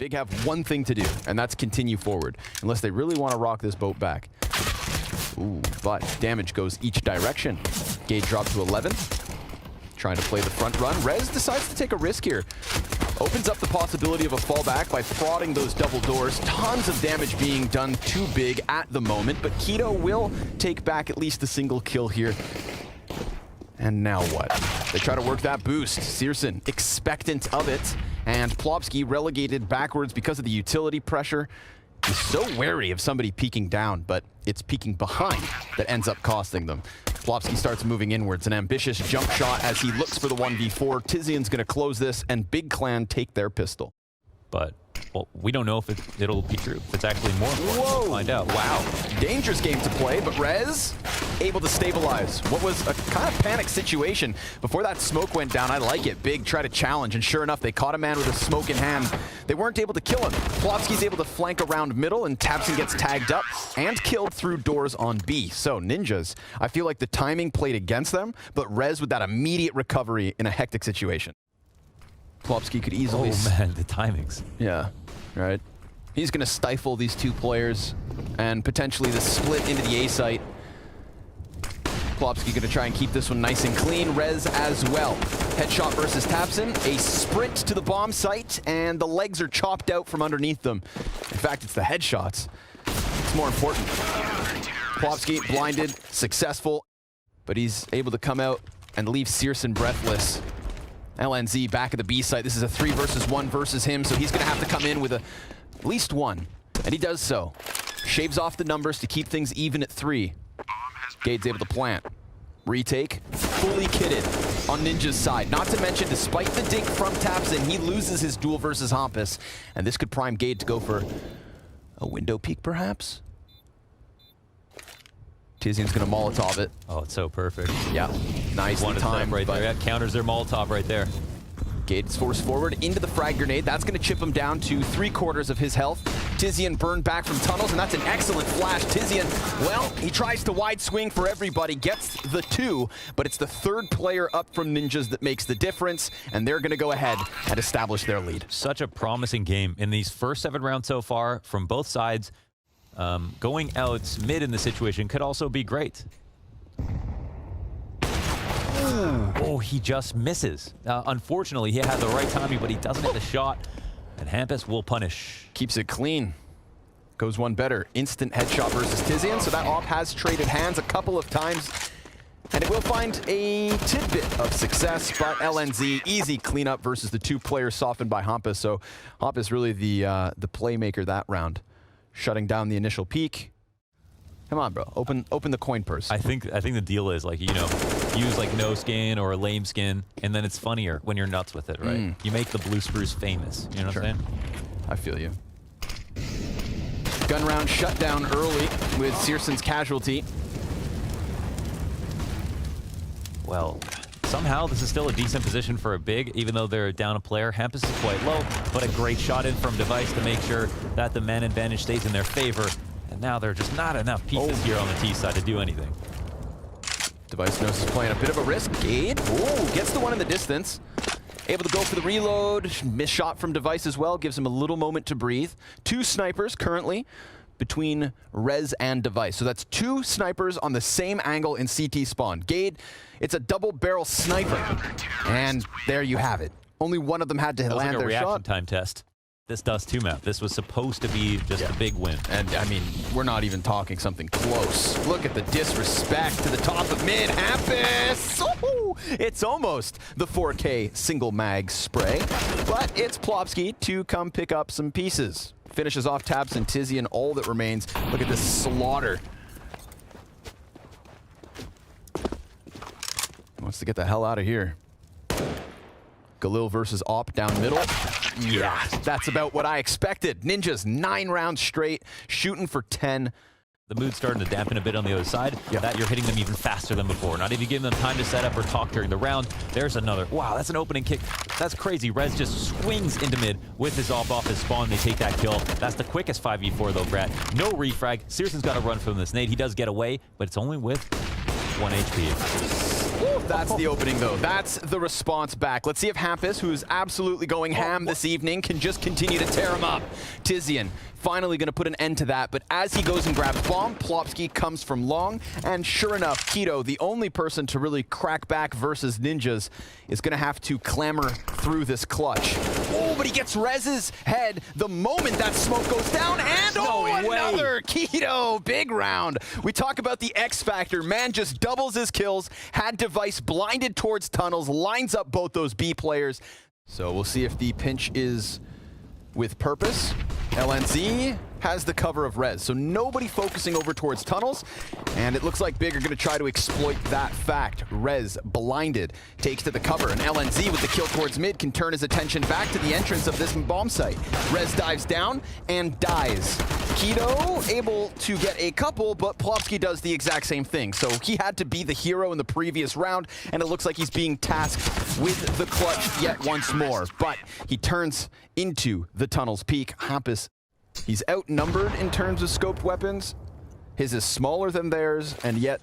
Big have one thing to do, and that's continue forward, unless they really want to rock this boat back. Ooh, but damage goes each direction. Gage dropped to 11. Trying to play the front run. Rez decides to take a risk here. Opens up the possibility of a fallback by frauding those double doors. Tons of damage being done too big at the moment, but Keto will take back at least a single kill here. And now what? They try to work that boost. Searson expectant of it, and Plopsky relegated backwards because of the utility pressure. He's so wary of somebody peeking down, but it's peeking behind that ends up costing them. Plopsky starts moving inwards, an ambitious jump shot as he looks for the 1v4. Tizian's gonna close this, and Big Clan take their pistol. But, well, we don't know if it'll be true. If it's actually more important. Whoa! We'll find out. Wow. Dangerous game to play, but Rez able to stabilize what was a kind of panic situation. Before that smoke went down, I like it. Big try to challenge, and sure enough, they caught a man with a smoke in hand. They weren't able to kill him. Plopsky's able to flank around middle, and Tapson gets tagged up and killed through doors on B. So Ninjas, I feel like the timing played against them, but Rez with that immediate recovery in a hectic situation. Plopsky could easily... Oh man, the timings. Yeah, right. He's going to stifle these two players and potentially the split into the A site. Plopsky going to try and keep this one nice and clean. Rez as well. Headshot versus Tapson. A sprint to the bomb site, and the legs are chopped out from underneath them. In fact, it's the headshots. It's more important. Plopsky blinded, successful, but he's able to come out and leave Searson breathless. LNZ back at the B site. This is a 3 versus 1 versus him, so he's going to have to come in with at least one, and he does so. Shaves off the numbers to keep things even at 3. Gade's able to plant. Retake, fully kitted on Ninja's side. Not to mention, despite the dig from Tapson, he loses his duel versus Hampus, and this could prime Gade to go for a window peek, perhaps? Tizian's gonna Molotov it. Oh, it's so perfect. Yeah, nice One time right there. Yeah, counters their Molotov right there. Gade's forced forward into the frag grenade. That's gonna chip him down to 3/4 of his health. Tizian burned back from tunnels, and that's an excellent flash. Tizian, well, he tries to wide swing for everybody, gets the 2, but it's the 3rd player up from Ninjas that makes the difference, and they're gonna go ahead and establish their lead. Such a promising game in these first 7 rounds so far from both sides. Going out mid in the situation could also be great. Ooh. Oh, he just misses. Unfortunately, he had the right timing, but he doesn't hit the shot, and Hampus will punish. Keeps it clean. Goes one better. Instant headshot versus Tizian, so that op has traded hands a couple of times, and it will find a tidbit of success, but LNZ, easy cleanup versus the 2 players softened by Hampus, so Hampus really the playmaker that round. Shutting down the initial peak. Come on, bro. Open the coin purse. I think the deal is, like, you know, use like no skin or a lame skin, and then it's funnier when you're nuts with it, right? You make the blue spruce famous. You know what I'm saying? I feel you. Gun round shut down early with Searson's casualty. Well, somehow this is still a decent position for a big, even though they're down a player. Hampus is quite low, but a great shot in from Device to make sure that the man advantage stays in their favor. And now there are just not enough pieces here on the T side to do anything. Device knows he's playing a bit of a risk. Gade, gets the one in the distance. Able to go for the reload. Missed shot from Device as well. Gives him a little moment to breathe. 2 snipers currently between Rez and Device. So that's 2 snipers on the same angle in CT spawn. Gade, it's a double barrel sniper. And there you have it. Only one of them had to land like their reaction shot. Time test. This Dust 2 map. This was supposed to be just a big win. And I mean, we're not even talking something close. Look at the disrespect to the top of mid. Hampus! Oh, it's almost the 4K single mag spray, but it's Plopsky to come pick up some pieces. Finishes off Taps and Tizian, all that remains. Look at this slaughter. Wants to get the hell out of here. Galil versus Op down middle. Yeah, that's about what I expected. Ninjas 9 rounds straight, shooting for 10. The mood's starting to dampen a bit on the other side. That you're hitting them even faster than before. Not even giving them time to set up or talk during the round. There's another. Wow, that's an opening kick. That's crazy. Rez just swings into mid with his off his spawn. They take that kill. That's the quickest 5v4 though, Brad. No refrag. Searson's got to run from this nade. He does get away, but it's only with 1 HP. That's the opening, though. That's the response back. Let's see if Hampus, who's absolutely going ham this evening, can just continue to tear him up. Tizian finally going to put an end to that, but as he goes and grabs bomb, Plopsky comes from long, and sure enough, Keto, the only person to really crack back versus Ninjas, is going to have to clamber through this clutch. Oh, but he gets Rez's head the moment that smoke goes down, and another Keto, big round. We talk about the X factor. Man just doubles his kills, had Device blinded towards tunnels, lines up both those B players. So we'll see if the pinch is with purpose. LNZ has the cover of Rez, so nobody focusing over towards tunnels, and it looks like Big are going to try to exploit that fact. Rez, blinded, takes to the cover, and LNZ with the kill towards mid can turn his attention back to the entrance of this bomb site. Rez dives down and dies. Keto able to get a couple, but Plopsky does the exact same thing. So he had to be the hero in the previous round, and it looks like he's being tasked with the clutch yet once more. But he turns into the tunnel's peak. Hampus, he's outnumbered in terms of scoped weapons. His is smaller than theirs, and yet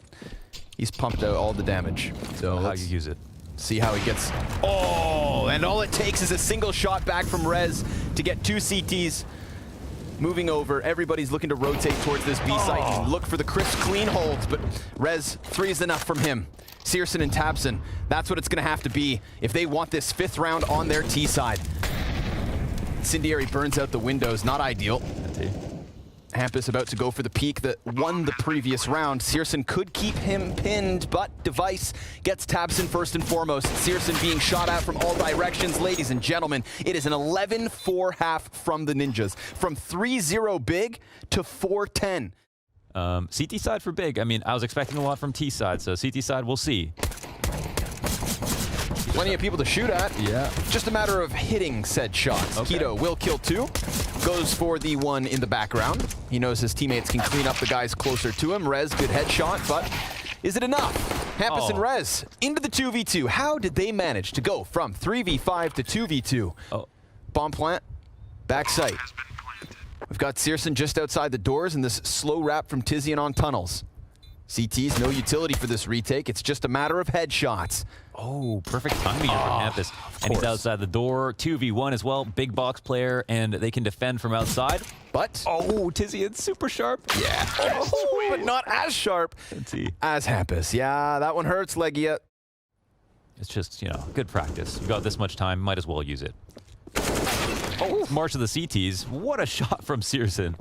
he's pumped out all the damage. So how you use it. See how he gets. Oh, and all it takes is a single shot back from Rez to get 2 CTs. Moving over, everybody's looking to rotate towards this B site and look for the crisp, clean holds, but Rez, 3 is enough from him. Searson and Tabson, that's what it's gonna have to be if they want this 5th round on their T side. Incendiary burns out the windows, not ideal. Hampus about to go for the peak that won the previous round. Searson could keep him pinned, but Device gets Tabson first and foremost. Searson being shot at from all directions. Ladies and gentlemen, it is an 11-4 half from the Ninjas. From 3-0 Big to 4-10. CT side for Big. I mean, I was expecting a lot from T side, so CT side, we'll see. Plenty of people to shoot at. Yeah. Just a matter of hitting said shots. Okay. Keto will kill 2. Goes for the one in the background. He knows his teammates can clean up the guys closer to him. Rez, good headshot, but is it enough? Hampus and Rez into the 2v2. How did they manage to go from 3v5 to 2v2? Bomb plant, backside. We've got Searson just outside the doors and this slow wrap from Tizian on tunnels. CT's no utility for this retake. It's just a matter of headshots. Oh, perfect timing here from Hampus. And he's outside the door. 2v1 as well. Big box player, and they can defend from outside. But Tizian's super sharp. Yeah. But not as sharp as Hampus. Yeah, that one hurts, Legia. It's just, you know, good practice. We've got this much time, might as well use it. March of the CTs. What a shot from Searson.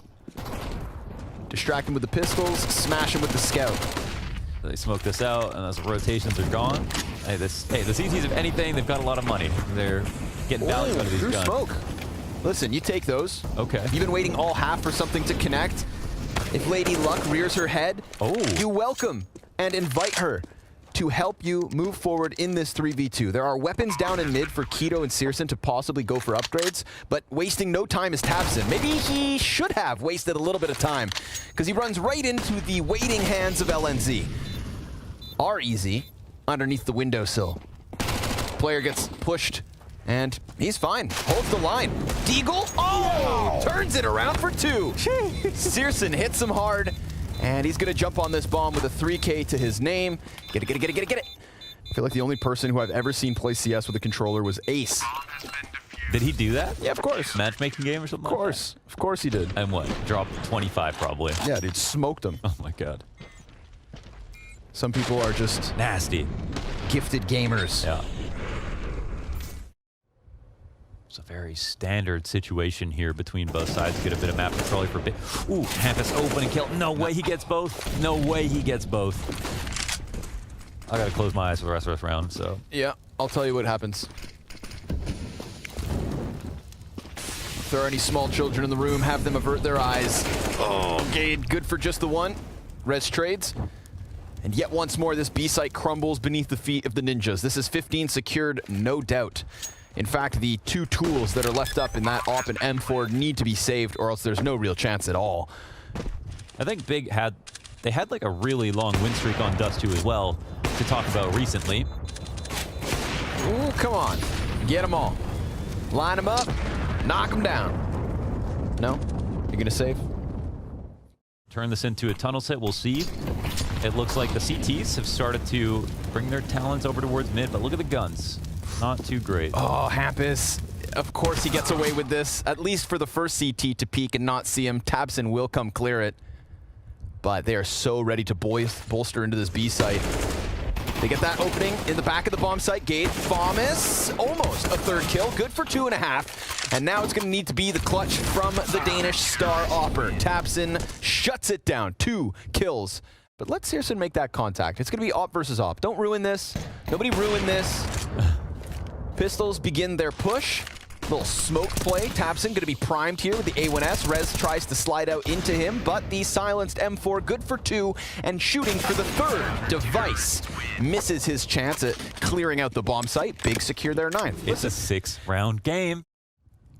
Distract him with the pistols, smash him with the scout. They smoke this out, and those rotations are gone. Hey, the CTs, if anything, they've got a lot of money. They're getting value out of these guns. Smoke. Listen, you take those. Okay. You've been waiting all half for something to connect. If Lady Luck rears her head, you welcome and invite her to help you move forward in this 3v2. There are weapons down in mid for Keto and Searson to possibly go for upgrades, but wasting no time is Tabson. Maybe he should have wasted a little bit of time, because he runs right into the waiting hands of LNZ. R-Easy underneath the windowsill. Player gets pushed, and he's fine. Holds the line. Deagle, turns it around for 2. Searson hits him hard, and he's gonna jump on this bomb with a 3K to his name. Get it. I feel like the only person who I've ever seen play CS with a controller was Ace. Did he do that? Yeah, of course. Matchmaking game or something Of course. Of course he did. And what? Dropped 25 probably. Yeah, dude, smoked him. Oh my god. Some people are just nasty. Gifted gamers. Yeah. It's a very standard situation here between both sides. Get a bit of map control for Big. Ooh, Hampus opening kill. No way he gets both. No way he gets both. I gotta close my eyes for the rest of this round, so. Yeah, I'll tell you what happens. If there are any small children in the room, have them avert their eyes. Oh, Gade, good for just the one. Rez trades. And yet once more, this B site crumbles beneath the feet of the Ninjas. This is 15 secured, no doubt. In fact, the 2 tools that are left up in that AWP and M4 need to be saved, or else there's no real chance at all. I think Big had like a really long win streak on Dust 2 as well to talk about recently. Ooh, come on. Get them all. Line them up. Knock them down. No? You're gonna save? Turn this into a tunnel set, we'll see. It looks like the CTs have started to bring their talents over towards mid, but look at the guns. Not too great. Oh, Hampus. Of course he gets away with this, at least for the first CT to peek and not see him. Tabson will come clear it. But they are so ready to bolster into this B site. They get that opening in the back of the bomb site. Gade, Thomas, almost a third kill. Good for 2.5. And now it's going to need to be the clutch from the Danish star Opper. Tabson shuts it down. 2 kills. But let Searson make that contact. It's going to be Op versus Op. Don't ruin this. Nobody ruin this. Pistols begin their push. Little smoke play. Tabson going to be primed here with the A1S. Rez tries to slide out into him, but the silenced M4 good for 2 and shooting for the 3rd. Device misses his chance at clearing out the bomb site. Big secure their 9th. It's a 6-round game.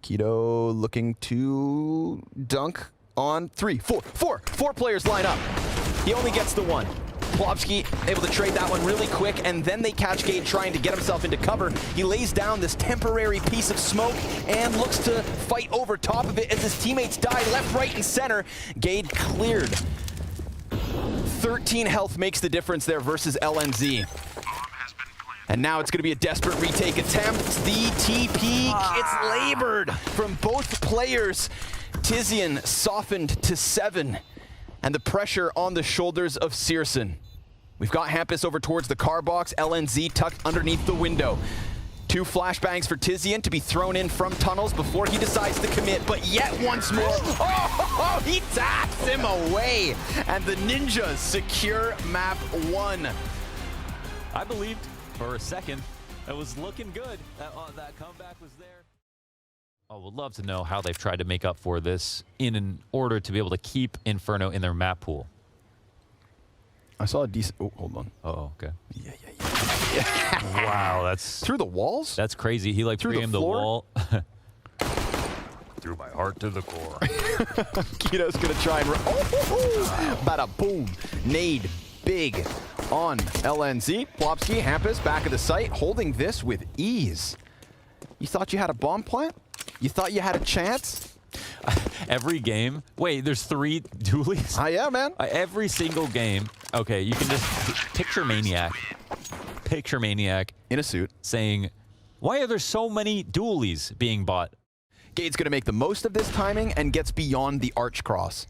Keto looking to dunk on 3, 4. 4 players line up. He only gets the 1. Plopsky able to trade that one really quick, and then they catch Gade trying to get himself into cover. He lays down this temporary piece of smoke and looks to fight over top of it as his teammates die left, right, and center. Gade cleared. 13 health makes the difference there versus LNZ. And now it's going to be a desperate retake attempt. The TP, it's labored from both players. Tizian softened to 7. And the pressure on the shoulders of Searson. We've got Hampus over towards the car box, LNZ tucked underneath the window. 2 flashbangs for Tizian to be thrown in from tunnels before he decides to commit, but yet once more, he taps him away. And the Ninjas secure map 1. I believed for a second it was looking good. That comeback was there. I would love to know how they've tried to make up for this in order to be able to keep Inferno in their map pool. I saw a decent... Oh, hold on. Oh, okay. Yeah. Wow, that's... Through the walls? That's crazy. He like through the wall. Through my heart to the core. Keto's going to try and... Bada boom. Nade. Big on LNZ. Plopsky, Hampus, back of the site, holding this with ease. You thought you had a bomb plant? You thought you had a chance? Every game. Wait, there's 3 dualies? Yeah, man. Every single game. Okay, you can just picture Maniac. Picture Maniac. In a suit. Saying, why are there so many dualies being bought? Gade's going to make the most of this timing and gets beyond the arch cross.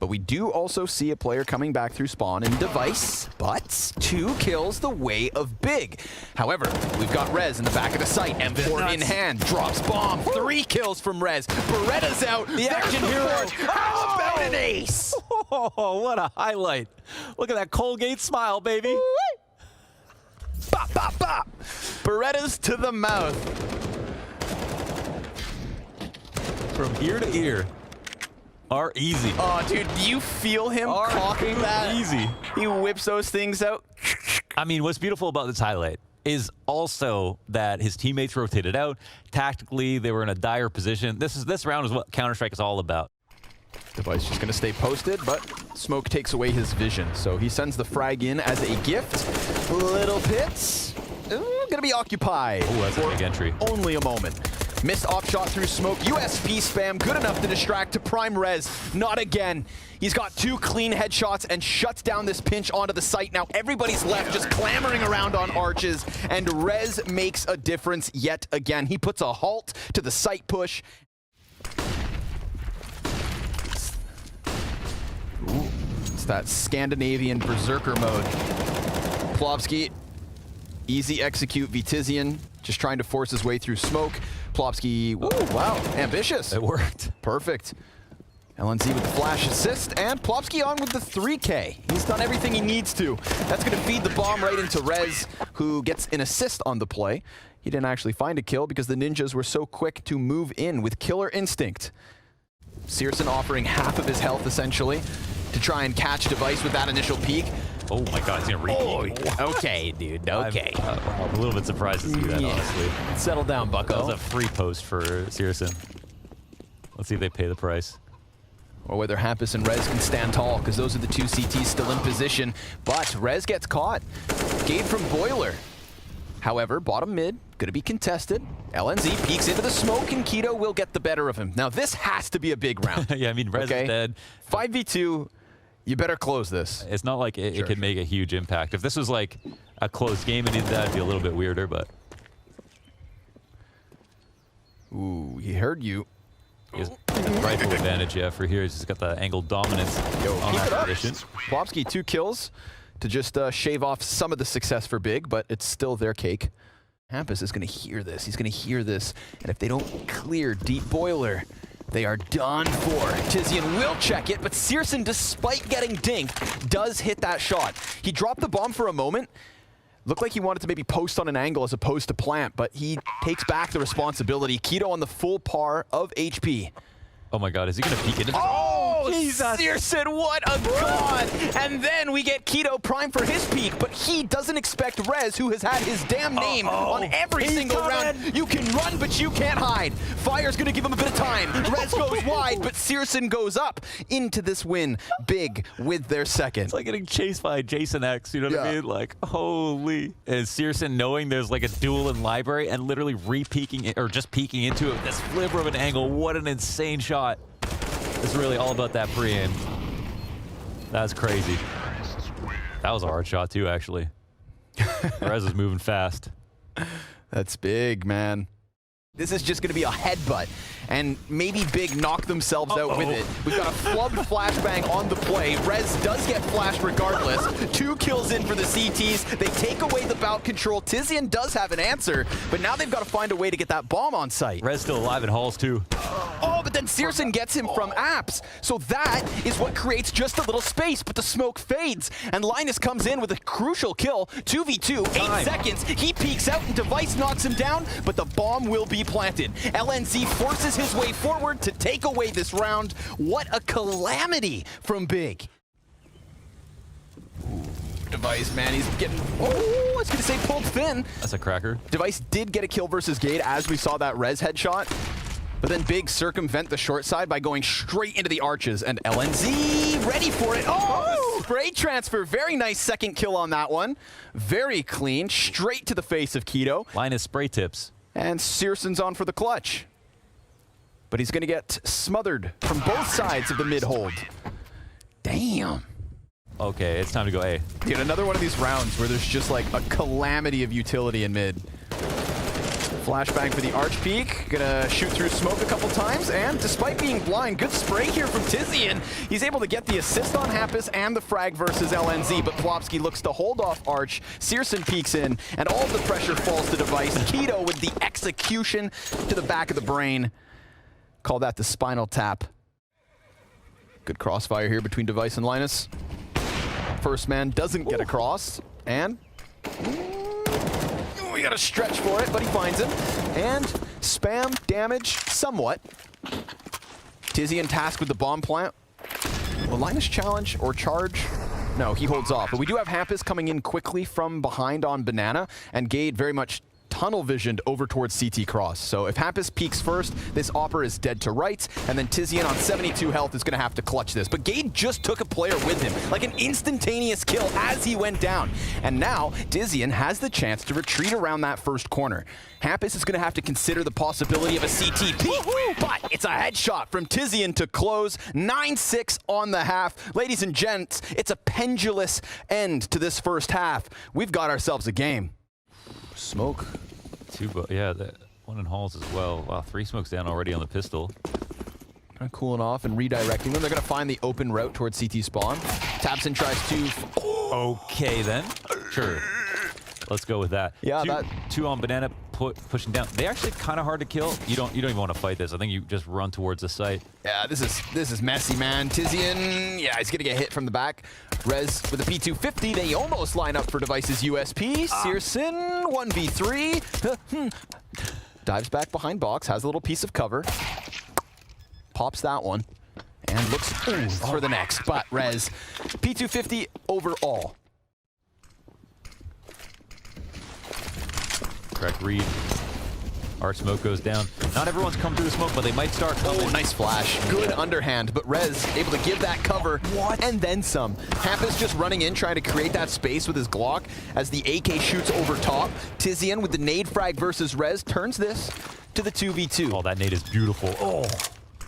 But we do also see a player coming back through spawn and Device, but 2 kills the way of Big. However, we've got Rez in the back of the site, M4 in hand, drops bomb, 3 kills from Rez. Beretta's out, the action hero. How about an ace? Oh, what a highlight. Look at that Colgate smile, baby. Bop, bop, bop. Beretta's to the mouth. From ear to ear. Are easy. Oh, dude, do you feel him cocking that? Easy. He whips those things out. I mean, what's beautiful about this highlight is also that his teammates rotated out. Tactically, they were in a dire position. This round is what Counter-Strike is all about. Device just going to stay posted, but smoke takes away his vision. So he sends the frag in as a gift. Little Pits. Going to be occupied. Oh, that's a big entry. Only a moment. Missed off shot through smoke. USP spam, good enough to distract to prime Rez. Not again. He's got 2 clean headshots and shuts down this pinch onto the site. Now everybody's left just clamoring around on arches, and Rez makes a difference yet again. He puts a halt to the site push. Ooh, it's that Scandinavian berserker mode. Plopsky, easy execute. Vtizian just trying to force his way through smoke. Plopsky, ooh, wow, ambitious. It worked. Perfect. LNZ with the flash assist, and Plopsky on with the 3K. He's done everything he needs to. That's going to feed the bomb right into Rez, who gets an assist on the play. He didn't actually find a kill because the Ninjas were so quick to move in with killer instinct. Searson offering half of his health, essentially, to try and catch Device with that initial peek. Oh my god, he's gonna repeat. Oh, okay, dude, okay. I'm a little bit surprised to see that, honestly. Settle down, bucko. That was a free post for Searson. Let's see if they pay the price. Or whether Hampus and Rez can stand tall, because those are the 2 CTs still in position. But Rez gets caught. Gade from Boiler. However, bottom mid, going to be contested. LNZ peeks into the smoke, and Keto will get the better of him. Now, this has to be a big round. Yeah, I mean, Rez is dead. 5v2. You better close this. It's not like it could make a huge impact. If this was like a close game and that'd be a little bit weirder, but. Ooh, he heard you. He has rifle advantage, yeah, for here. He's just got the angle dominance on that position. Plopsky 2 kills to just shave off some of the success for Big, but it's still their cake. Hampus is going to hear this. He's going to hear this. And if they don't clear Deep Boiler, they are done for. Tizian will check it, but Searson, despite getting dinked, does hit that shot. He dropped the bomb for a moment. Looked like he wanted to maybe post on an angle as opposed to plant, but he takes back the responsibility. Keto on the full par of HP. Oh my God, is he going to peek into this? Oh, Jesus. Searson, what a god! And then we get Keto prime for his peak, but he doesn't expect Rez, who has had his damn name on every single round. You can run, but you can't hide. Fire's gonna give him a bit of time. Rez goes wide, but Searson goes up into this win. Big with their second. It's like getting chased by Jason X, you know what I mean? Like, holy. And Searson knowing there's like a duel in library and literally re-peeking it, or just peeking into it with this flipper of an angle. What an insane shot. It's really all about that pre-aim. That's crazy. That was a hard shot too, actually. Rez is moving fast. That's big, man. This is just going to be a headbutt, and maybe Big knock themselves out with it. We've got a flubbed flashbang on the play. Rez does get flashed regardless. 2 kills in for the CTs. They take away the bout control. Tizian does have an answer, but now they've got to find a way to get that bomb on site. Rez still alive in halls too. Oh, but then Searson gets him from apps. So that is what creates just a little space, but the smoke fades. And Linus comes in with a crucial kill. 2v2, 8 seconds. He peeks out and Device knocks him down, but the bomb will be planted. LNZ forces his way forward to take away this round. What a calamity from Big. Ooh, Device, man, he's getting, I was gonna say pulled thin. That's a cracker. Device did get a kill versus Gade as we saw that Rez headshot. But then Big circumvent the short side by going straight into the arches, and LNZ ready for it. Oh, spray transfer. Very nice second kill on that one. Very clean, straight to the face of Keto. Linus spray tips. And Searson's on for the clutch. But he's going to get smothered from both sides of the mid-hold. Damn. Okay, it's time to go A. Dude, another one of these rounds where there's just like a calamity of utility in mid. Flashbang for the arch peak. Gonna shoot through smoke a couple times, and despite being blind, good spray here from Tizian. He's able to get the assist on Hampus and the frag versus LNZ, but Plopsky looks to hold off Arch. Searson peeks in, and all of the pressure falls to Device. Keto with the execution to the back of the brain. Call that the spinal tap. Good crossfire here between Device and Linus. First man doesn't get across, and we gotta stretch for it, but he finds him. And spam damage somewhat. Tizian tasked with the bomb plant. Will Linus challenge or charge? No, he holds off. But we do have Hampus coming in quickly from behind on Banana, and Gade very much tunnel visioned over towards CT cross. So if Hampus peeks first, this Opper is dead to rights, and then Tizian on 72 health is going to have to clutch this. But Gade just took a player with him, like an instantaneous kill as he went down. And now Tizian has the chance to retreat around that first corner. Hampus is going to have to consider the possibility of a CT peek, but it's a headshot from Tizian to close. 9-6 on the half. Ladies and gents, it's a pendulous end to this first half. We've got ourselves a game. Smoke. Yeah, one in halls as well. Wow, 3 smokes down already on the pistol. Kind of cooling off and redirecting them. They're going to find the open route towards CT spawn. Taps in, tries to... Okay, then. Sure. Let's go with that. Yeah, two on Banana pushing down. They're actually kind of hard to kill. You don't even want to fight this. I think you just run towards the site. Yeah, this is messy, man. Tizian, yeah, he's gonna get hit from the back. Rez with a P250. They almost line up for Device's USP. Searson 1v3. Dives back behind box, has a little piece of cover. Pops that one and looks for the next. But Rez, P250 overall. Correct read. Our smoke goes down. Not everyone's come through the smoke, but they might start coming. Oh, nice flash. Good underhand, but Rez able to give that cover and then some. Hampus just running in, trying to create that space with his Glock as the AK shoots over top. Tizian with the nade frag versus Rez turns this to the 2v2. Oh, that nade is beautiful. Oh,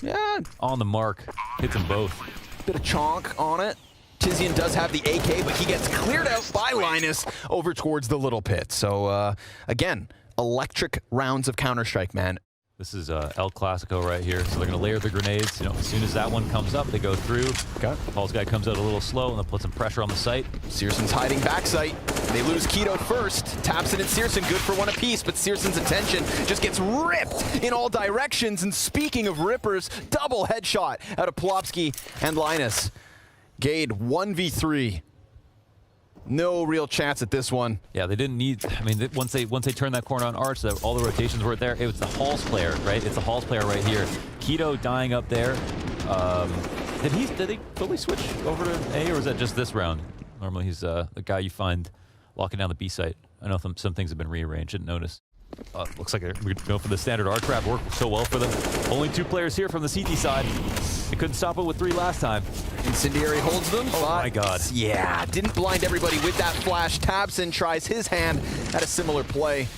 yeah. on the mark. Hits them both. Bit of chonk on it. Tizian does have the AK, but he gets cleared out by Linus over towards the little pit. So, again, electric rounds of Counter-Strike, man. This is El Clasico right here. So they're going to layer the grenades. You know, as soon as that one comes up, they go through. Okay. Paul's guy comes out a little slow, and they'll put some pressure on the site. Searson's hiding backside. They lose Keto first. Tapson and Searson good for one apiece, but Searson's attention just gets ripped in all directions. And speaking of rippers, double headshot out of Plopsky and Linus. Gade 1v3. No real chance at this one. Yeah, they didn't need. I mean, once they turned that corner on Arch, all the rotations weren't there. It was the Halls player, right? It's the Halls player right here. Keto dying up there. Did they fully switch over to A, or was that just this round? Normally, he's the guy you find locking down the B site. I know some things have been rearranged. Didn't notice. Looks like we're going for the standard arch trap. Worked so well for them. Only 2 players here from the CT side. They couldn't stop it with 3 last time. Incendiary holds them. Oh my god. Yeah, didn't blind everybody with that flash. Tabson tries his hand at a similar play.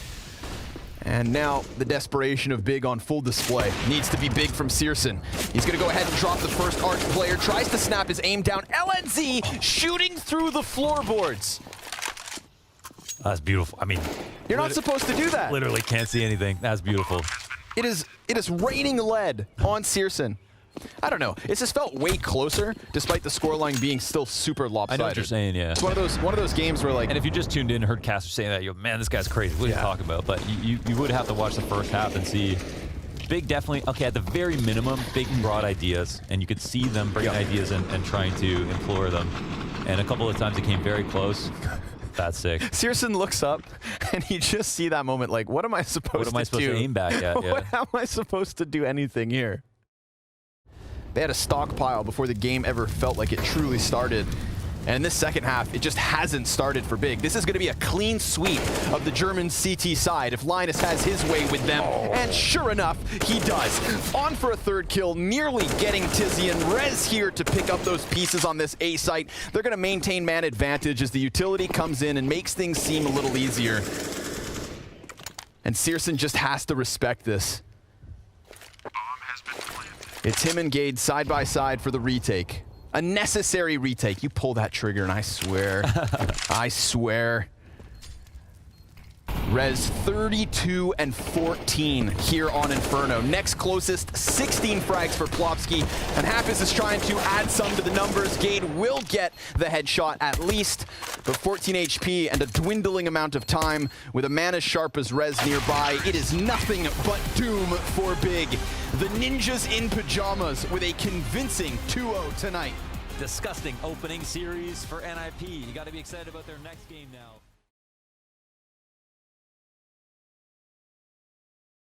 And now the desperation of Big on full display. Needs to be big from Searson. He's going to go ahead and drop the first arch player. Tries to snap his aim down. LNZ shooting through the floorboards. That's beautiful. I mean, you're not supposed to do that. Literally can't see anything. That's beautiful. It is raining lead on Searson. I don't know. It's just felt way closer, despite the scoreline being still super lopsided. I know what you're saying, yeah. It's one of those games where, like, and if you just tuned in and heard Caster saying that, you go, man, this guy's crazy. What are you talking about? But you would have to watch the first half and see. Big definitely, okay, at the very minimum, Big brought ideas, and you could see them bringing ideas and trying to implore them. And a couple of times it came very close. That's sick. Searson looks up, and you just see that moment, like, what am I supposed to do? What am I supposed to aim back at? Yeah. How am I supposed to do anything here? They had a stockpile before the game ever felt like it truly started. And in this second half, it just hasn't started for Big. This is going to be a clean sweep of the German CT side if Linus has his way with them. And sure enough, he does. On for a third kill, nearly getting Tizian. Rez here to pick up those pieces on this A site. They're going to maintain man advantage as the utility comes in and makes things seem a little easier. And Searson just has to respect this. It's him and Gade side by side for the retake. A necessary retake. You pull that trigger and I swear, I swear. Rez 32 and 14 here on Inferno. Next closest, 16 frags for Plopsky. And Happis is trying to add some to the numbers. Gade will get the headshot at least, but 14 HP and a dwindling amount of time with a man as sharp as Rez nearby. It is nothing but doom for Big. The Ninjas in pajamas with a convincing 2-0 tonight. Disgusting opening series for NIP. You got to be excited about their next game now.